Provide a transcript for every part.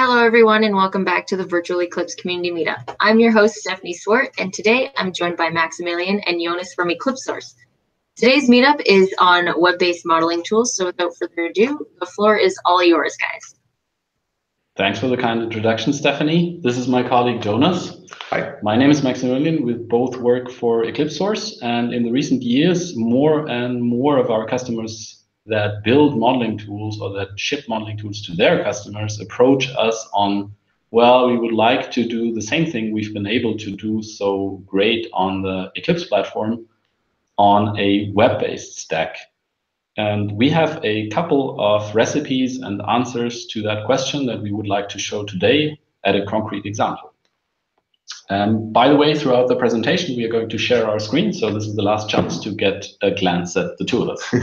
Hello, everyone, and welcome back to the Virtual Eclipse Community Meetup. I'm your host, Stephanie Swart, and today I'm joined by Maximilian and Jonas from Eclipse Source. Today's meetup is on web-based modeling tools, so without further ado, the floor is all yours, guys. Thanks for the kind introduction, Stephanie. This is my colleague, Jonas. Hi. My name is Maximilian. We both work for Eclipse Source, and in the recent years, more and more of our customers that build modeling tools or that ship modeling tools to their customers approach us on, well, we would like to do the same thing we've been able to do so great on the Eclipse platform on a web-based stack. And we have a couple of recipes and answers to that question that we would like to show today at a concrete example. And by the way, throughout the presentation, we are going to share our screen. So this is the last chance to get a glance at the two of us.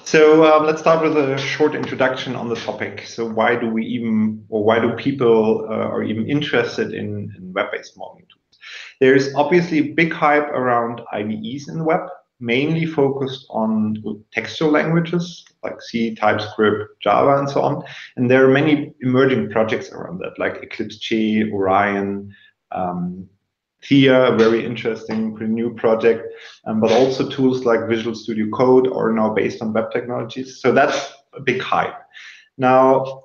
So let's start with a short introduction on the topic. So why do we even, or why do people are even interested in web-based modeling tools? There's obviously a big hype around IDEs in the web, mainly focused on textual languages like C, TypeScript, Java, and so on. And there are many emerging projects around that, like Eclipse Che, Orion, Theia, a very interesting, pretty new project, but also tools like Visual Studio Code are now based on web technologies. So that's a big hype. Now,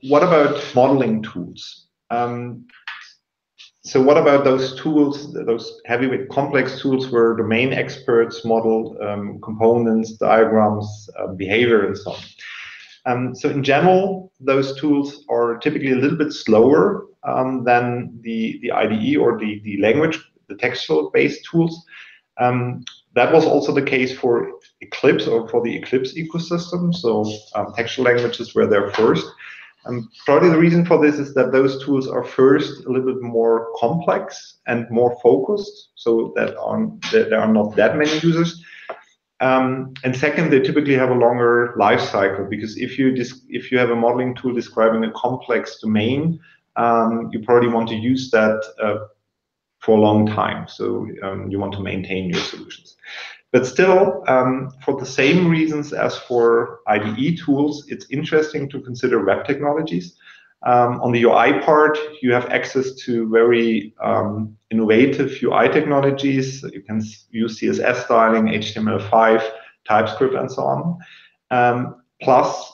what about modeling tools? So what about those tools, those heavyweight complex tools where domain experts model components, diagrams, behavior, and so on? So in general, those tools are typically a little bit slower than the IDE or the language, the textual-based tools. That was also the case for Eclipse or for the Eclipse ecosystem. So textual languages were there first. Probably the reason for this is that those tools are first a little bit more complex and more focused, so that there are not that many users. And second, they typically have a longer life cycle, because if you have a modeling tool describing a complex domain, you probably want to use that for a long time. So you want to maintain your solutions. But still, for the same reasons as for IDE tools, it's interesting to consider web technologies. On the UI part, you have access to very innovative UI technologies. You can use CSS styling, HTML5, TypeScript, and so on. Plus,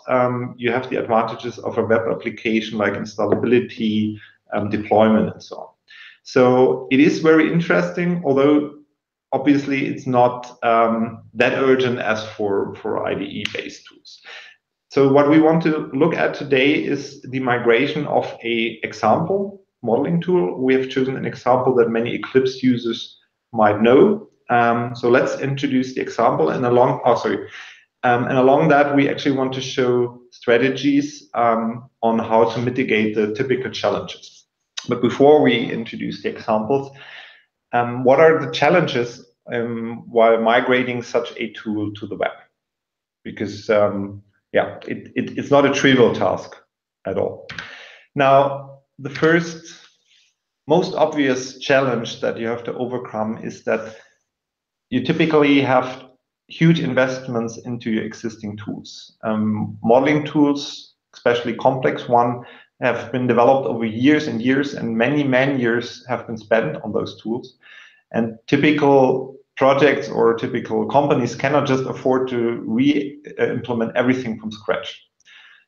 you have the advantages of a web application like installability, deployment, and so on. So it is very interesting, although obviously it's not that urgent as for IDE-based tools. So what we want to look at today is the migration of an example modeling tool. We have chosen an example that many Eclipse users might know. So let's introduce the example, and along that, we actually want to show strategies on how to mitigate the typical challenges. But before we introduce the examples, what are the challenges while migrating such a tool to the web? Because yeah, it's not a trivial task at all. Now, the first, most obvious challenge that you have to overcome is that you typically have huge investments into your existing tools. Modeling tools, especially complex ones, have been developed over years and years, and many man-years have been spent on those tools. And typical projects or typical companies cannot just afford to re-implement everything from scratch.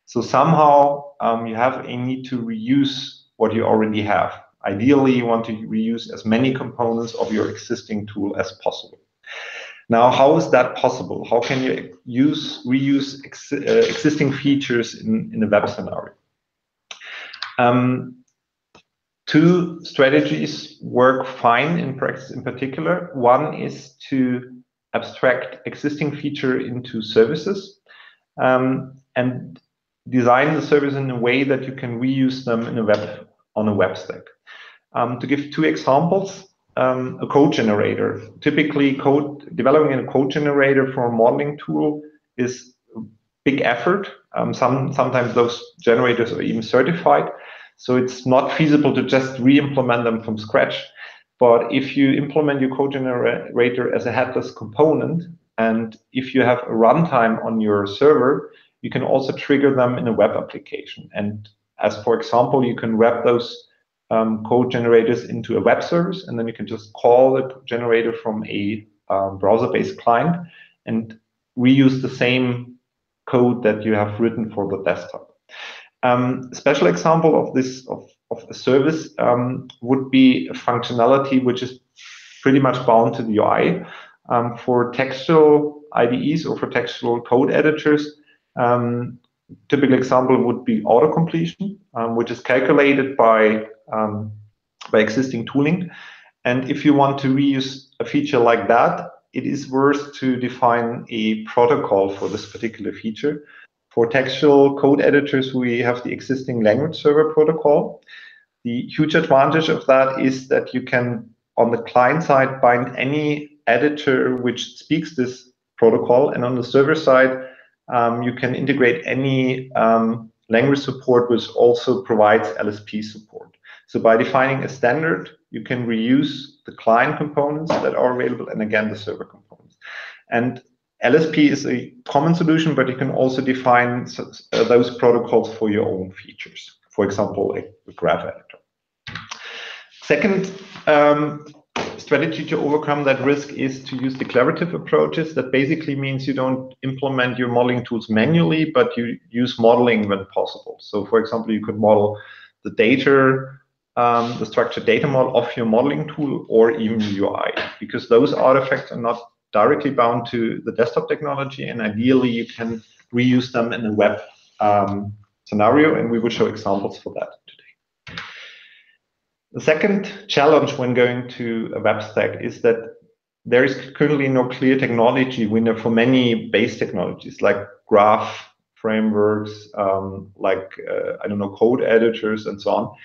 So somehow you have a need to reuse what you already have. Ideally, you want to reuse as many components of your existing tool as possible. Now, how is that possible? How can you reuse existing features in a web scenario? Two strategies work fine in practice in particular. One is to abstract existing feature into services and design the service in a way that you can reuse them on a web stack. To give two examples, a code generator. Typically, developing a code generator for a modeling tool is a big effort. Sometimes those generators are even certified. So it's not feasible to just re-implement them from scratch. But if you implement your code generator as a headless component, and if you have a runtime on your server, you can also trigger them in a web application. And as for example, you can wrap those code generators into a web service, and then you can just call the generator from a browser-based client and reuse the same code that you have written for the desktop. A special example of this of a service would be a functionality which is pretty much bound to the UI. For textual IDEs or for textual code editors, typical example would be auto-completion, which is calculated by existing tooling. And if you want to reuse a feature like that, it is worth to define a protocol for this particular feature. For textual code editors, we have the existing language server protocol. The huge advantage of that is that you can, on the client side, bind any editor which speaks this protocol, and on the server side, you can integrate any language support which also provides LSP support. So by defining a standard, you can reuse the client components that are available and again the server components. And LSP is a common solution, but you can also define those protocols for your own features. For example, a graph editor. Second strategy to overcome that risk is to use declarative approaches. That basically means you don't implement your modeling tools manually, but you use modeling when possible. So for example, you could model the data, the structured data model of your modeling tool or even UI, because those artifacts are not directly bound to the desktop technology, and ideally you can reuse them in a web scenario, and we will show examples for that today. The second challenge when going to a web stack is that there is currently no clear technology winner for many base technologies like graph frameworks, I don't know, code editors and so on.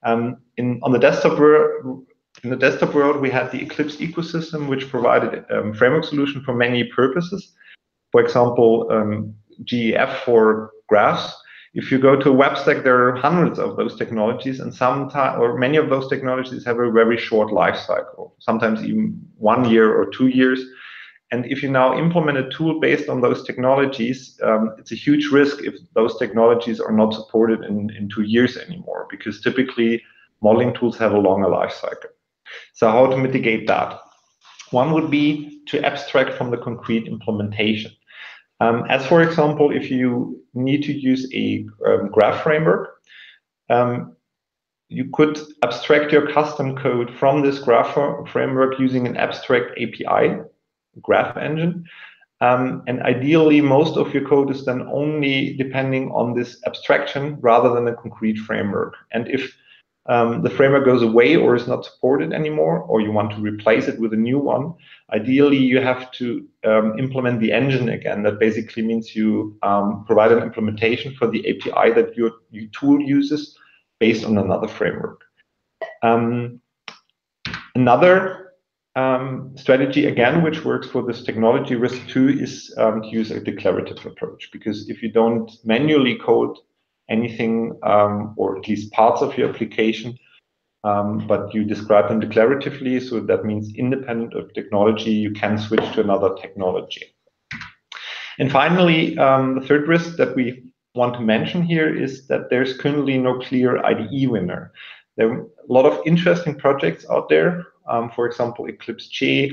On the desktop world, in the desktop world, we had the Eclipse ecosystem, which provided a framework solution for many purposes. For example, GEF for graphs. If you go to a web stack, there are hundreds of those technologies, and many of those technologies have a very short life cycle, sometimes even 1 year or 2 years. And if you now implement a tool based on those technologies, it's a huge risk if those technologies are not supported in 2 years anymore, because typically modeling tools have a longer life cycle. So how to mitigate that? One would be to abstract from the concrete implementation. As for example, if you need to use a graph framework, you could abstract your custom code from this graph framework using an abstract API, graph engine. And ideally, most of your code is then only depending on this abstraction rather than a concrete framework. And if the framework goes away or is not supported anymore, or you want to replace it with a new one, ideally you have to implement the engine again. That basically means you provide an implementation for the API that your tool uses based on another framework. Another strategy, again, which works for this technology risk too, is to use a declarative approach. Because if you don't manually code anything, or at least parts of your application, but you describe them declaratively, so that means independent of technology, you can switch to another technology. And finally, the third risk that we want to mention here is that there's currently no clear IDE winner. There are a lot of interesting projects out there. For example, Eclipse Che,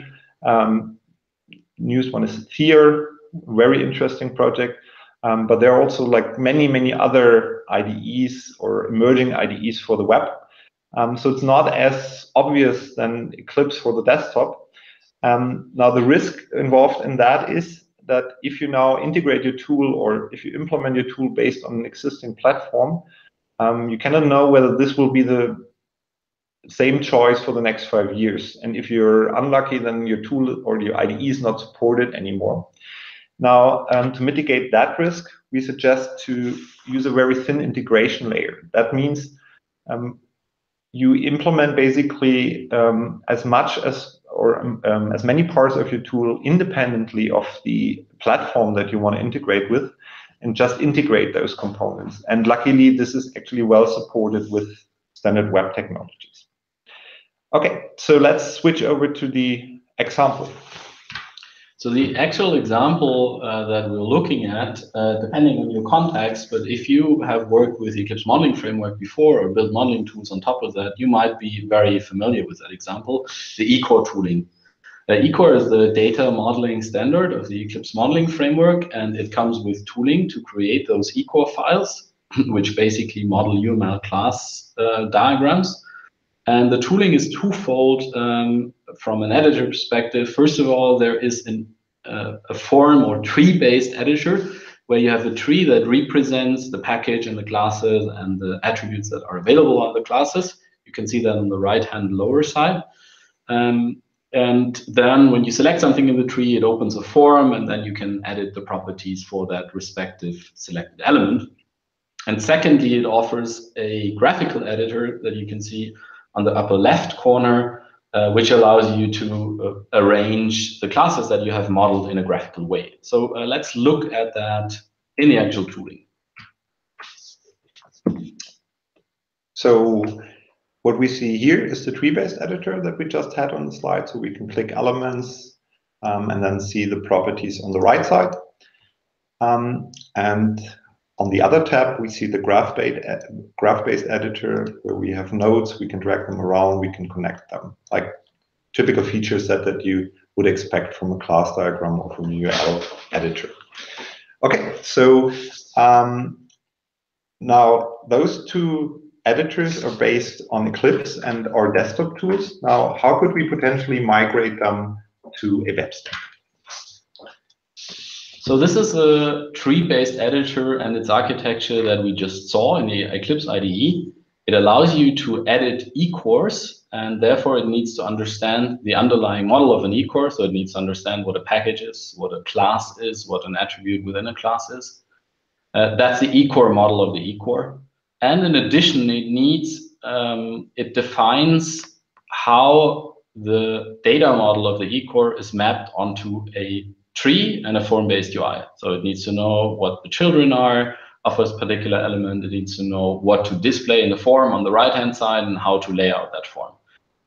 newest one is Theia, very interesting project. But there are also like many other IDEs or emerging IDEs for the web. So it's not as obvious than Eclipse for the desktop. Now the risk involved in that is that if you now integrate your tool, or if you implement your tool based on an existing platform, you cannot know whether this will be the same choice for the next 5 years. And if you're unlucky, then your tool or your IDE is not supported anymore. Now, to mitigate that risk, we suggest to use a very thin integration layer. That means you implement basically as much as, or as many parts of your tool independently of the platform that you want to integrate with, and just integrate those components. And luckily, this is actually well supported with standard web technologies. Okay, so let's switch over to the example. So the actual example that we're looking at, depending on your context, but if you have worked with the Eclipse modeling framework before or built modeling tools on top of that, you might be very familiar with that example, the Ecore tooling. Ecore is the data modeling standard of the Eclipse modeling framework, and it comes with tooling to create those Ecore files, which basically model UML class diagrams. And the tooling is twofold from an editor perspective. First of all, there is a form or tree-based editor where you have a tree that represents the package and the classes and the attributes that are available on the classes. You can see that on the right-hand lower side. And then when you select something in the tree, it opens a form, and then you can edit the properties for that respective selected element. And secondly, it offers a graphical editor that you can see on the upper left corner, which allows you to arrange the classes that you have modeled in a graphical way. So let's look at that in the actual tooling. So what we see here is the tree-based editor that we just had on the slide. So we can click elements and then see the properties on the right side. And on the other tab, we see the graph-based editor where we have nodes, we can drag them around, we can connect them, like typical feature set that you would expect from a class diagram or from a UL editor. Okay, so now those two editors are based on Eclipse and our desktop tools. Now, how could we potentially migrate them to a web stack? So this is a tree-based editor and its architecture that we just saw in the Eclipse IDE. It allows you to edit eCores, and therefore it needs to understand the underlying model of an eCore. So it needs to understand what a package is, what a class is, what an attribute within a class is. That's the eCore model of the eCore. And in addition, it defines how the data model of the eCore is mapped onto a tree and a form-based UI. So it needs to know what the children are of a particular element. It needs to know what to display in the form on the right-hand side and how to lay out that form.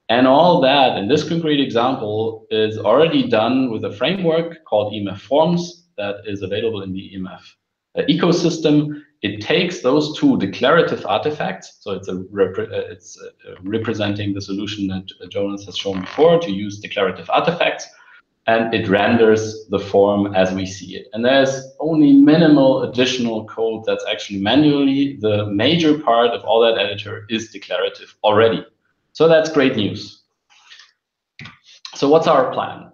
And all that, in this concrete example, is already done with a framework called EMF Forms that is available in the EMF ecosystem. It takes those two declarative artifacts, so it's representing the solution that Jonas has shown before, to use declarative artifacts, and it renders the form as we see it. And there's only minimal additional code that's actually manually. The major part of all that editor is declarative already. So that's great news. So what's our plan?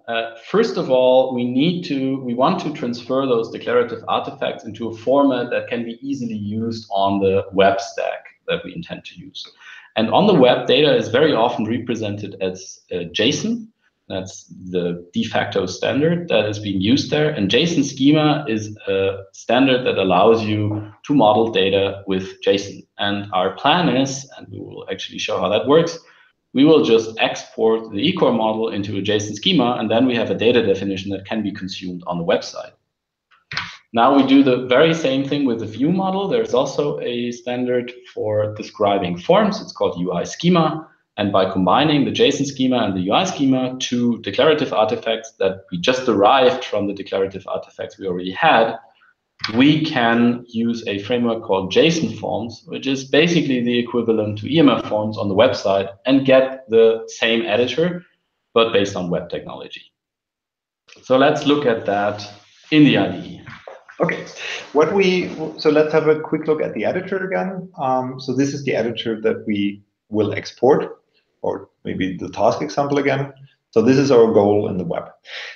First of all, we want to transfer those declarative artifacts into a format that can be easily used on the web stack that we intend to use. And on the web, data is very often represented as JSON. That's the de facto standard that is being used there. And JSON schema is a standard that allows you to model data with JSON. And our plan is, and we will actually show how that works, we will just export the Ecore model into a JSON schema, and then we have a data definition that can be consumed on the website. Now we do the very same thing with the view model. There's also a standard for describing forms. It's called UI schema. And by combining the JSON schema and the UI schema, two declarative artifacts that we just derived from the declarative artifacts we already had, we can use a framework called JSON Forms, which is basically the equivalent to EMF Forms on the website, and get the same editor, but based on web technology. So let's look at that in the IDE. Okay, so let's have a quick look at the editor again. So this is the editor that we will export, or maybe the task example again. So this is our goal in the web.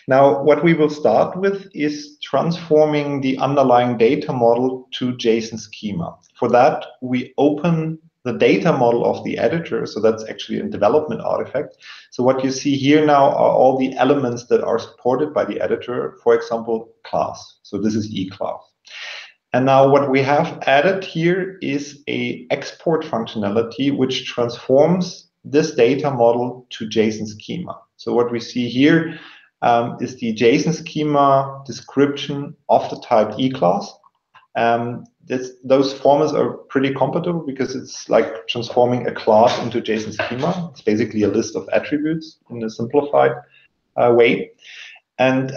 Now, what we will start with is transforming the underlying data model to JSON schema. For that, we open the data model of the editor. So that's actually a development artifact. So what you see here now are all the elements that are supported by the editor, for example, class. So this is eClass. And now what we have added here is a export functionality which transforms this data model to JSON schema. So what we see here is the JSON schema description of the type eClass. Those formats are pretty compatible because it's like transforming a class into JSON schema. It's basically a list of attributes in a simplified way. And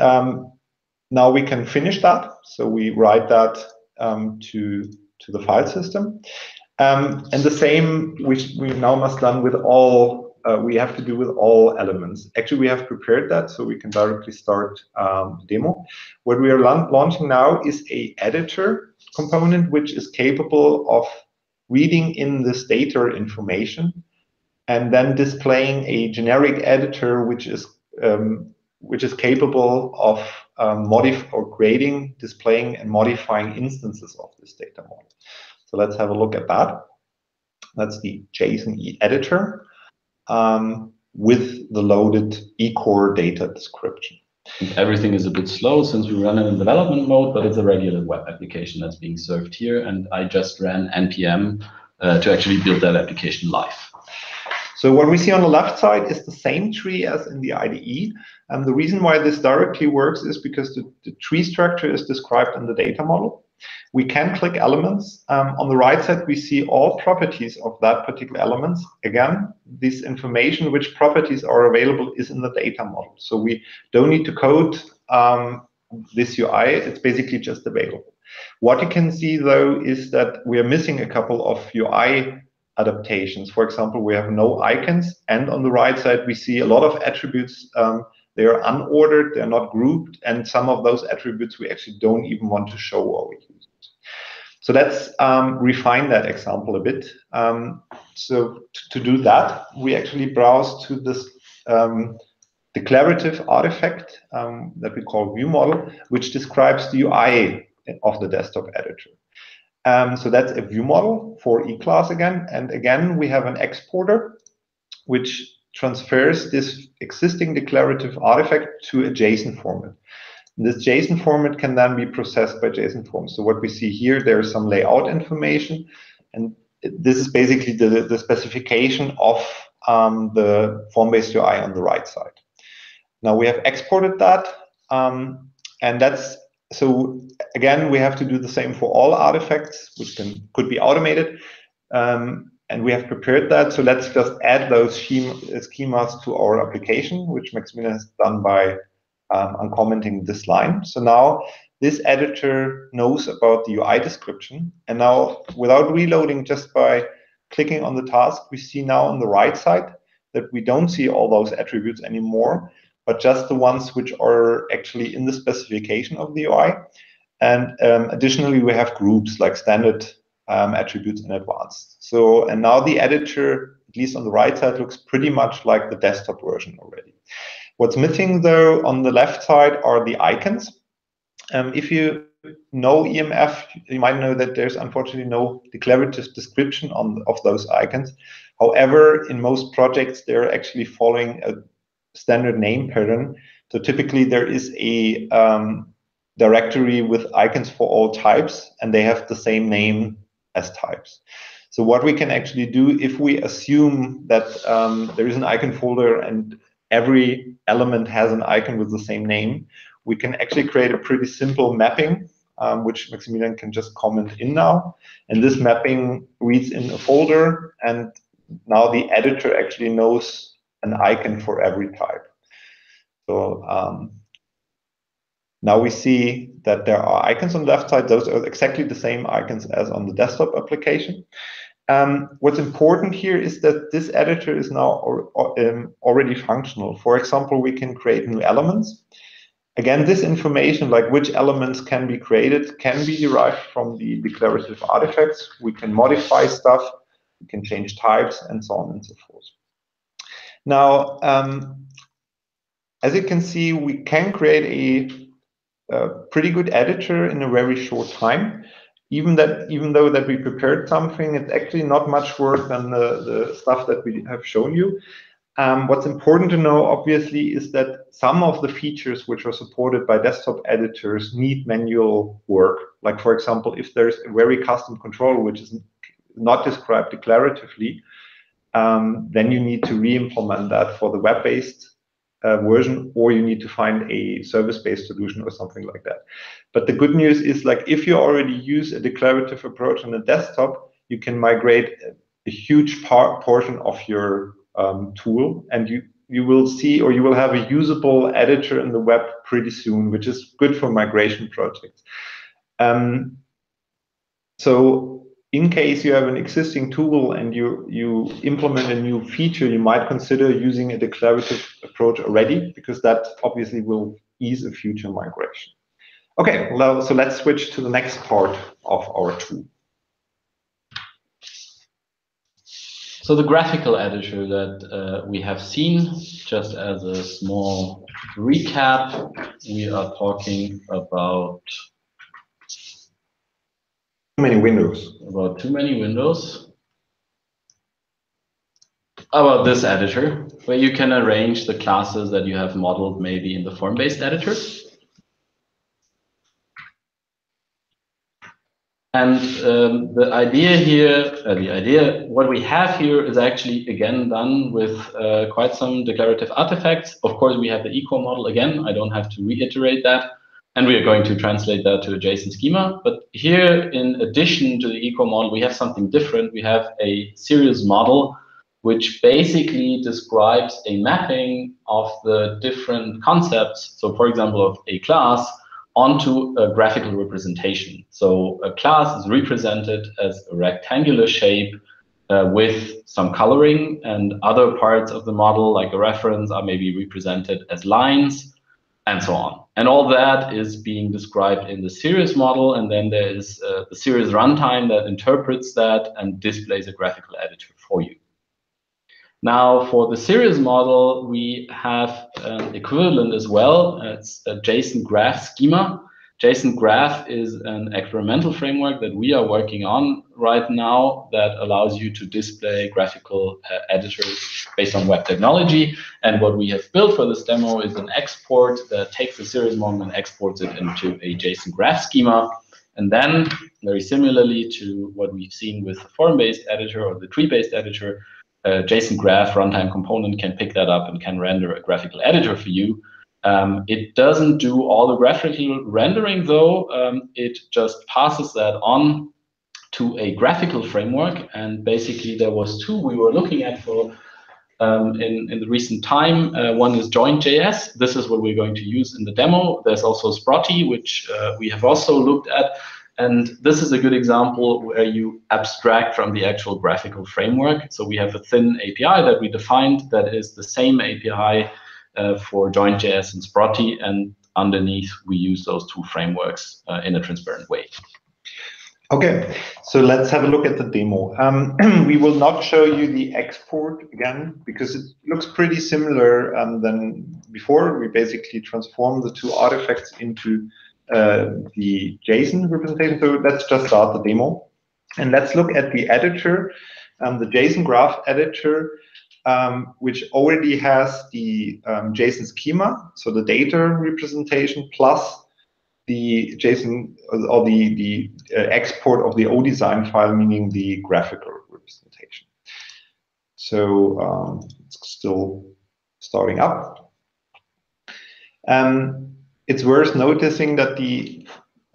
now we can finish that. So we write that to the file system. And the same we now must done with all, we have to do with all elements. Actually, we have prepared that so we can directly start the demo. What we are launching now is a editor component, which is capable of reading in this data information and then displaying a generic editor, which is capable of creating, displaying, and modifying instances of this data model. So let's have a look at that. That's the JSON editor with the loaded Ecore data description. Everything is a bit slow since we run it in development mode, but it's a regular web application that's being served here. And I just ran npm to actually build that application live. So what we see on the left side is the same tree as in the IDE. And the reason why this directly works is because the tree structure is described in the data model. We can click elements. On the right side, we see all properties of that particular element. Again, this information, which properties are available, is in the data model. So we don't need to code this UI. It's basically just available. What you can see, though, is that we are missing a couple of UI adaptations. For example, we have no icons. And on the right side, we see a lot of attributes. They are unordered, they're not grouped, and some of those attributes we actually don't even want to show our users. So let's refine that example a bit. So to do that, we actually browse to this declarative artifact that we call viewModel, which describes the UI of the desktop editor. So that's a viewModel for eClass again. And again, we have an exporter, which transfers this existing declarative artifact to a JSON format. This JSON format can then be processed by JSON Forms. So what we see here, there is some layout information, and this is basically the specification of the form-based UI on the right side. Now we have exported that, and that's, so again, we have to do the same for all artifacts, which could be automated. And we have prepared that. So let's just add those schemas to our application, which Maximilian has done by uncommenting this line. So now this editor knows about the UI description. And now without reloading, just by clicking on the task, we see now on the right side that we don't see all those attributes anymore, but just the ones which are actually in the specification of the UI. And additionally, we have groups like standard attributes in advanced. So, and now the editor, at least on the right side, looks pretty much like the desktop version already. What's missing, though, on the left side are the icons. If you know EMF, you might know that there's unfortunately no declarative description of those icons. However, in most projects, they're actually following a standard name pattern. So typically, there is a directory with icons for all types, and they have the same name as types. So what we can actually do, if we assume that there is an icon folder and every element has an icon with the same name, we can actually create a pretty simple mapping, which Maximilian can just comment in now. And this mapping reads in a folder, and now the editor actually knows an icon for every type. So now we see that there are icons on the left side. Those are exactly the same icons as on the desktop application. What's important here is that this editor is now already functional. For example, we can create new elements. Again, this information, like which elements can be created, can be derived from the declarative artifacts. We can modify stuff, we can change types, and so on and so forth. Now, as you can see, we can create a pretty good editor in a very short time. Even though that we prepared something, it's actually not much work than the stuff that we have shown you. What's important to know, obviously, is that some of the features which are supported by desktop editors need manual work. Like, for example, if there's a very custom control which is not described declaratively, then you need to re-implement that for the web-based version, or you need to find a service-based solution or something like that. But the good news is, like, if you already use a declarative approach on a desktop, you can migrate a huge portion of your tool, and you will see, or you will have a usable editor in the web pretty soon, which is good for migration projects. So in case you have an existing tool and you implement a new feature, you might consider using a declarative approach already, because that obviously will ease a future migration. Okay, well, so let's switch to the next part of our tool. So the graphical editor that we have seen, just as a small recap, we are talking about too many windows. About too many windows. About this editor, where you can arrange the classes that you have modeled maybe in the form-based editor. And the idea here, what we have here is actually, again, done with quite some declarative artifacts. Of course, we have the Ecore model again. I don't have to reiterate that. And we are going to translate that to a JSON schema. But here, in addition to the Ecore model, we have something different. We have a series model, which basically describes a mapping of the different concepts. So, for example, of a class onto a graphical representation. So a class is represented as a rectangular shape with some coloring, and other parts of the model, like a reference, are maybe represented as lines, and so on. And all that is being described in the series model, and then there is the series runtime that interprets that and displays a graphical editor for you. Now, for the series model, we have an equivalent as well. It's a JSON Graph schema. JSON Graph is an experimental framework that we are working on right now that allows you to display graphical editors based on web technology. And what we have built for this demo is an export that takes the series model and exports it into a JSON Graph schema. And then, very similarly to what we've seen with the form-based editor or the tree-based editor, JSON Graph runtime component can pick that up and can render a graphical editor for you. It doesn't do all the graphical rendering, though. It just passes that on to a graphical framework. And basically, there was two we were looking at for in the recent time. One is JointJS. This is what we're going to use in the demo. There's also Sprotty, which we have also looked at. And this is a good example where you abstract from the actual graphical framework. So we have a thin API that we defined that is the same API for JointJS and Sprotty, and underneath we use those two frameworks in a transparent way. Okay, so let's have a look at the demo. We will not show you the export again because it looks pretty similar than before. We basically transform the two artifacts into the JSON representation. So let's just start the demo. And let's look at the editor, the JSON Graph editor, which already has the JSON schema, so the data representation, plus the JSON or the export of the ODesign file, meaning the graphical representation. So it's still starting up. It's worth noticing that the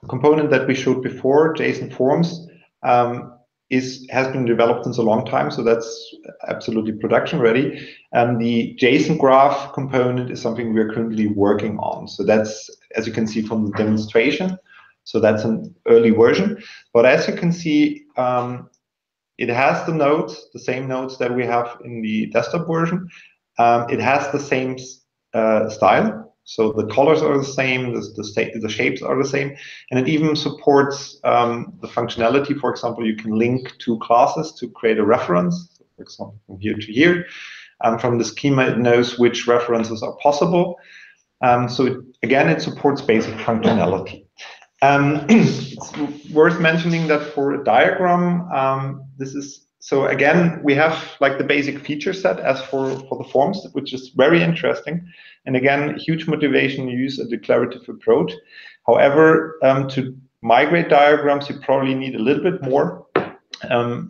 component that we showed before, JSON Forms, has been developed since a long time, so that's absolutely production ready. And the JSON Graph component is something we are currently working on. So that's, as you can see from the demonstration, so that's an early version. But as you can see, it has the nodes, the same nodes that we have in the desktop version. It has the same style. So the colors are the same, the shapes are the same, and it even supports the functionality. For example, you can link two classes to create a reference, so for example, from here to here. From the schema, it knows which references are possible. So again, it supports basic functionality. It's worth mentioning that for a diagram, this is, so again, we have like the basic feature set as for the forms, which is very interesting. And again, huge motivation to use a declarative approach. However, to migrate diagrams, you probably need a little bit more.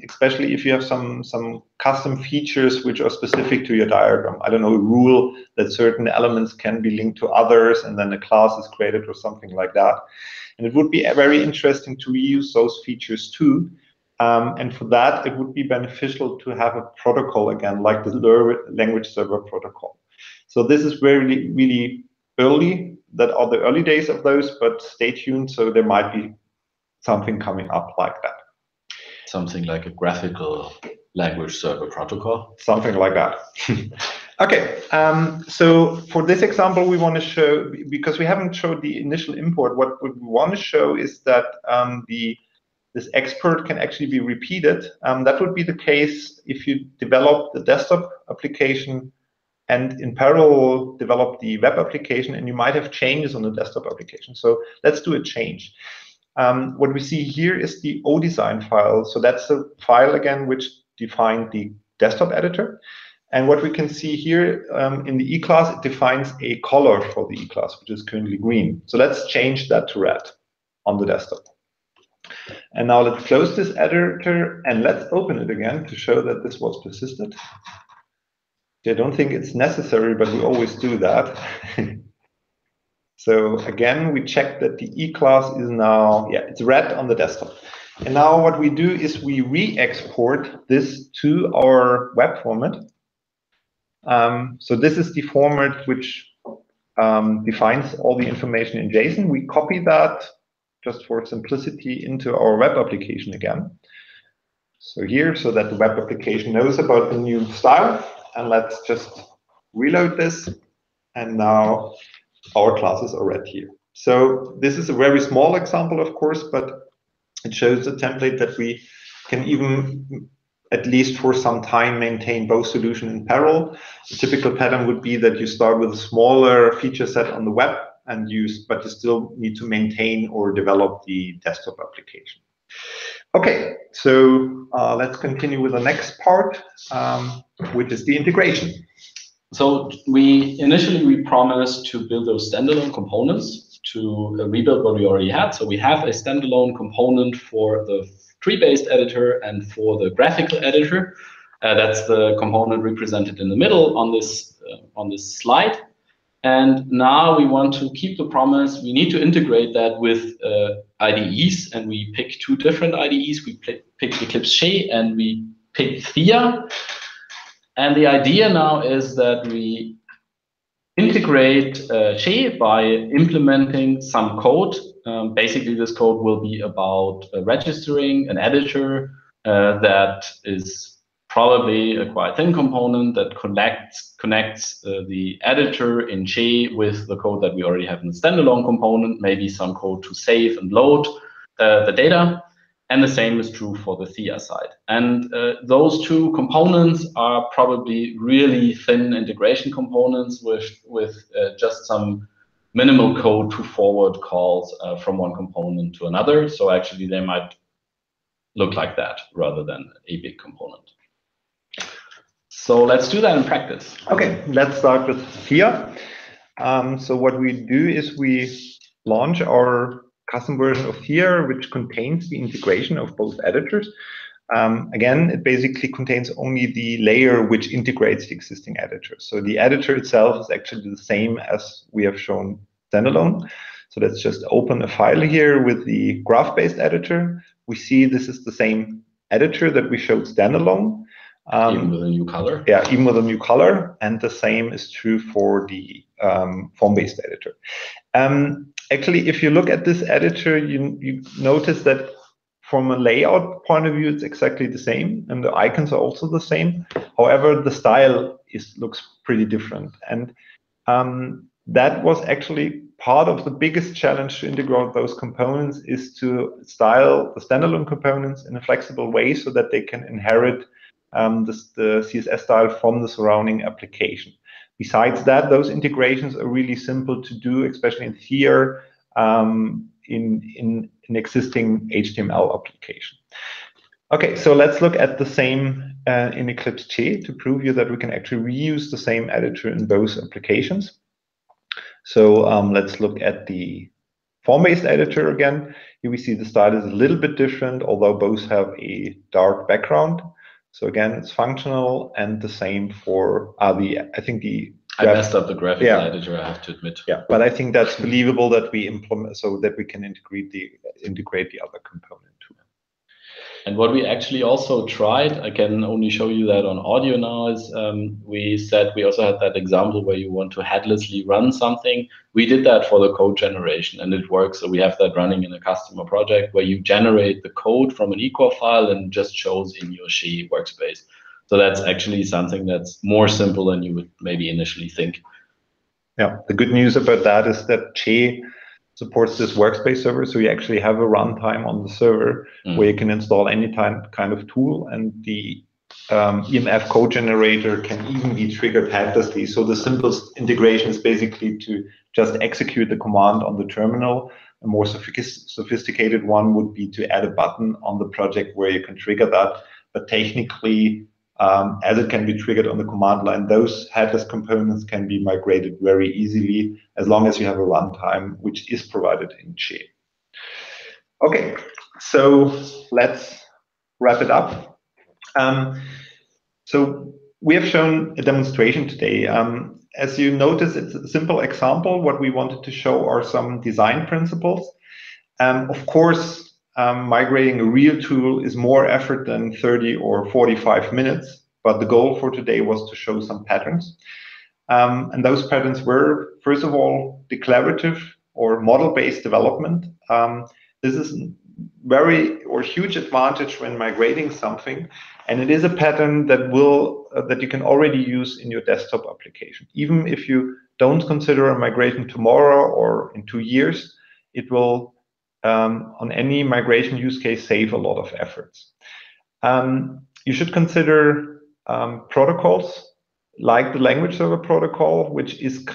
especially if you have some custom features which are specific to your diagram. I don't know, a rule that certain elements can be linked to others, and then a class is created or something like that. And it would be very interesting to reuse those features too. And for that, it would be beneficial to have a protocol again, like the language server protocol. So this is really, really early. That are the early days of those, but stay tuned. So there might be something coming up like that. Something like a graphical language server protocol. Something like that. Okay, so for this example, we want to show, because we haven't showed the initial import, what we want to show is that this export can actually be repeated. That would be the case if you develop the desktop application and in parallel develop the web application, and you might have changes on the desktop application. So let's do a change. What we see here is the ODesign file. So that's the file again which defined the desktop editor. And what we can see here in the E-class, it defines a color for the E-class, which is currently green. So let's change that to red on the desktop. And now let's close this editor and let's open it again to show that this was persisted. I don't think it's necessary, but we always do that. So again, we check that the E-class is now, yeah, it's red on the desktop. And now what we do is we re-export this to our web format. So this is the format which defines all the information in JSON. We copy that just for simplicity into our web application again. So here, so that the web application knows about the new style. And let's just reload this. And now our classes are red here. So this is a very small example, of course, but it shows a template that we can even, at least for some time, maintain both solutions in parallel. The typical pattern would be that you start with a smaller feature set on the web, and but you still need to maintain or develop the desktop application. Okay, so let's continue with the next part, which is the integration. So initially we promised to build those standalone components to rebuild what we already had. So we have a standalone component for the tree-based editor and for the graphical editor. That's the component represented in the middle on this slide. And now we want to keep the promise. We need to integrate that with IDEs, and we pick two different IDEs. We pick Eclipse Che and we pick Theia. And the idea now is that we integrate Che by implementing some code. Basically, this code will be about registering an editor that is probably a quite thin component that connects the editor in Che with the code that we already have in the standalone component, maybe some code to save and load the data. And the same is true for the Theia side. And those two components are probably really thin integration components with just some minimal code to forward calls from one component to another. So actually they might look like that rather than a big component. So let's do that in practice. Okay, let's start with Theia. So what we do is we launch our custom version of Theia, which contains the integration of both editors. Again, it basically contains only the layer which integrates the existing editors. So the editor itself is actually the same as we have shown standalone. So let's just open a file here with the graph-based editor. We see this is the same editor that we showed standalone. Even with a new color? Yeah, even with a new color. And the same is true for the form-based editor. Actually, if you look at this editor, you notice that from a layout point of view, it's exactly the same. And the icons are also the same. However, the style looks pretty different. And that was actually part of the biggest challenge to integrate those components, is to style the standalone components in a flexible way so that they can inherit the CSS style from the surrounding application. Besides that, those integrations are really simple to do, especially in Theia, in an existing HTML application. Okay, so let's look at the same in Eclipse Che to prove you that we can actually reuse the same editor in both applications. So let's look at the form-based editor again, here we see the style is a little bit different, although both have a dark background. So again, it's functional, and the same for I messed up the graphical editor, I have to admit. Yeah, but I think that's believable that we implement so that we can integrate the other component too. And what we actually also tried, I can only show you that on audio now, is we also had that example where you want to headlessly run something. We did that for the code generation, and it works. So we have that running in a customer project where you generate the code from an Ecore file and just shows in your Che workspace. So that's actually something that's more simple than you would maybe initially think. Yeah, the good news about that is that Che supports this workspace server, so you actually have a runtime on the server where you can install any kind of tool, and the EMF code generator can even be triggered headlessly. So the simplest integration is basically to just execute the command on the terminal. A more sophisticated one would be to add a button on the project where you can trigger that. But technically, as it can be triggered on the command line, those headless components can be migrated very easily as long as you have a runtime, which is provided in Che. Okay, so let's wrap it up. So we have shown a demonstration today. As you notice, it's a simple example. What we wanted to show are some design principles. Of course, migrating a real tool is more effort than 30 or 45 minutes, but the goal for today was to show some patterns. And those patterns were, first of all, declarative or model-based development. This is very or huge advantage when migrating something, and it is a pattern that that you can already use in your desktop application. Even if you don't consider a migration tomorrow or in 2 years, it will on any migration use case save a lot of efforts. You should consider protocols like the language server protocol, which is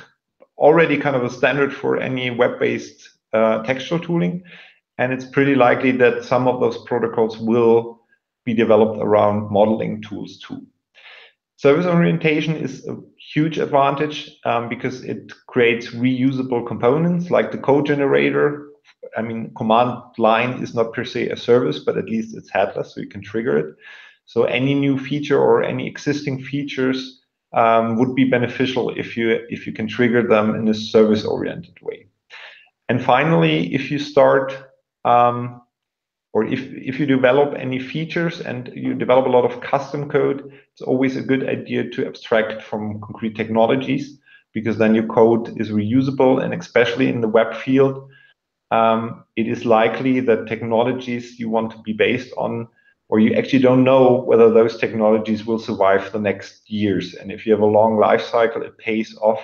already kind of a standard for any web-based textual tooling. And it's pretty likely that some of those protocols will be developed around modeling tools too. Service orientation is a huge advantage because it creates reusable components like the code generator. I mean, command line is not per se a service, but at least it's headless, so you can trigger it. So any new feature or any existing features would be beneficial if you can trigger them in a service-oriented way. And finally, if you start or if you develop any features and you develop a lot of custom code, it's always a good idea to abstract from concrete technologies, because then your code is reusable, and especially in the web field, it is likely that technologies you want to be based on, or you actually don't know whether those technologies will survive the next years. And if you have a long life cycle, it pays off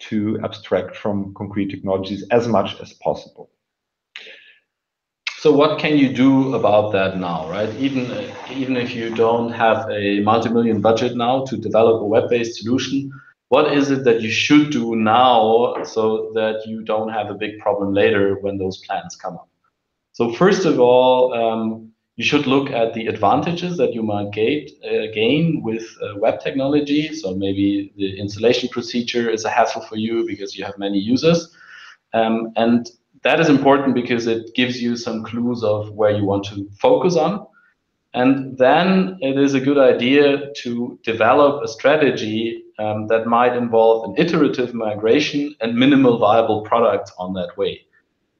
to abstract from concrete technologies as much as possible. So what can you do about that now, right? Even if you don't have a multi-million budget now to develop a web-based solution, what is it that you should do now so that you don't have a big problem later when those plans come up? So first of all, you should look at the advantages that you might gain with web technology. So maybe the installation procedure is a hassle for you because you have many users. And that is important because it gives you some clues of where you want to focus on. And then it is a good idea to develop a strategy that might involve an iterative migration and minimal viable products on that way.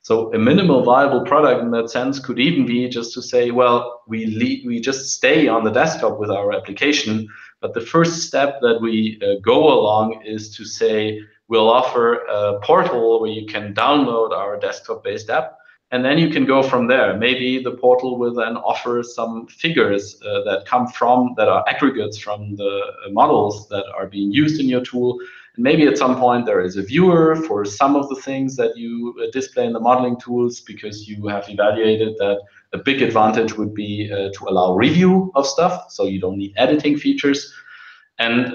So a minimal viable product in that sense could even be just to say, well, we just stay on the desktop with our application, but the first step that we go along is to say, we'll offer a portal where you can download our desktop-based app, and then you can go from there. Maybe the portal will then offer some figures that are aggregates from the models that are being used in your tool. And maybe at some point there is a viewer for some of the things that you display in the modeling tools, because you have evaluated that a big advantage would be to allow review of stuff, so you don't need editing features. And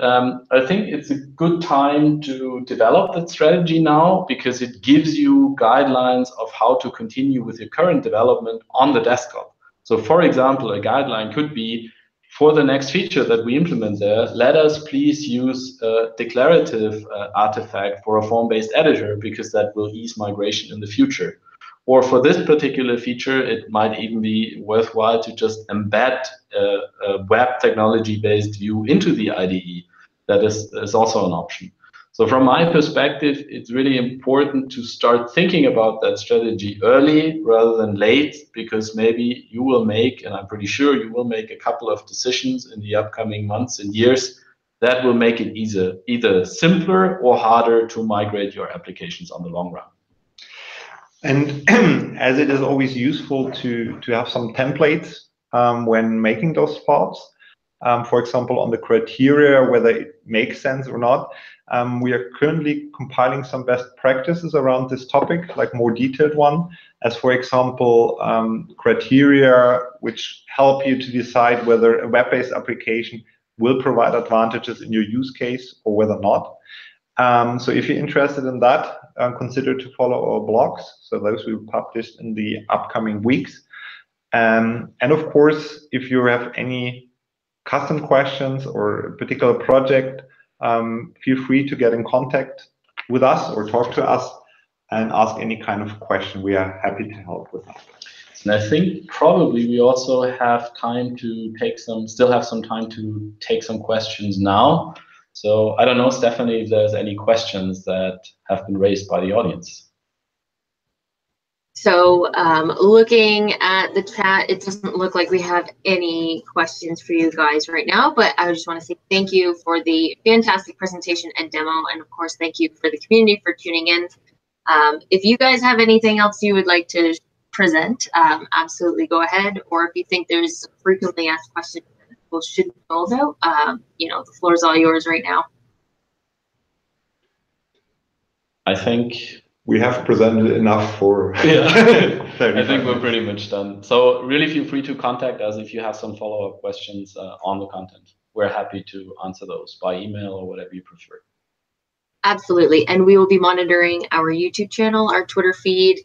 I think it's a good time to develop that strategy now, because it gives you guidelines of how to continue with your current development on the desktop. So for example, a guideline could be, for the next feature that we implement there, let us please use a declarative artifact for a form-based editor, because that will ease migration in the future. Or for this particular feature, it might even be worthwhile to just embed a web technology-based view into the IDE. That is also an option. So from my perspective, it's really important to start thinking about that strategy early rather than late, because maybe you will make, and I'm pretty sure you will make, a couple of decisions in the upcoming months and years that will make it either simpler or harder to migrate your applications on the long run. And as it is always useful to have some templates when making those parts, for example, on the criteria, whether it makes sense or not, we are currently compiling some best practices around this topic, like more detailed one, as for example, criteria which help you to decide whether a web-based application will provide advantages in your use case or whether not. So if you're interested in that, consider to follow our blogs. So those will be published in the upcoming weeks. And of course, if you have any custom questions or a particular project, feel free to get in contact with us or talk to us and ask any kind of question. We are happy to help with that. And I think probably we also have time to still have some time to take some questions now. So I don't know, Stephanie, if there's any questions that have been raised by the audience. So looking at the chat, it doesn't look like we have any questions for you guys right now, but I just want to say thank you for the fantastic presentation and demo. And of course, thank you for the community for tuning in. If you guys have anything else you would like to present, absolutely go ahead. Or if you think there's frequently asked questions that people should know about, you know, the floor is all yours right now. I think we have presented enough for yeah. I think we're pretty much done. So really feel free to contact us if you have some follow-up questions on the content. We're happy to answer those by email or whatever you prefer. Absolutely. And we will be monitoring our YouTube channel, our Twitter feed,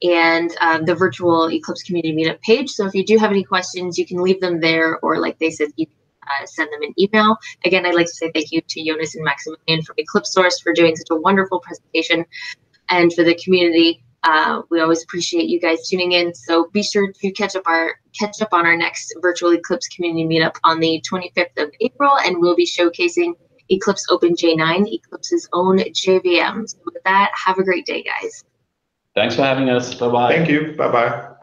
and the virtual Eclipse community meetup page. So if you do have any questions, you can leave them there, or like they said, you can send them an email. Again, I'd like to say thank you to Jonas and Maximilian from Eclipse Source for doing such a wonderful presentation. And for the community, we always appreciate you guys tuning in. So be sure to catch up on our next virtual Eclipse community meetup on the 25th of April, and we'll be showcasing Eclipse Open J9, Eclipse's own JVM. So with that, have a great day, guys. Thanks for having us. Bye-bye. Thank you. Bye-bye.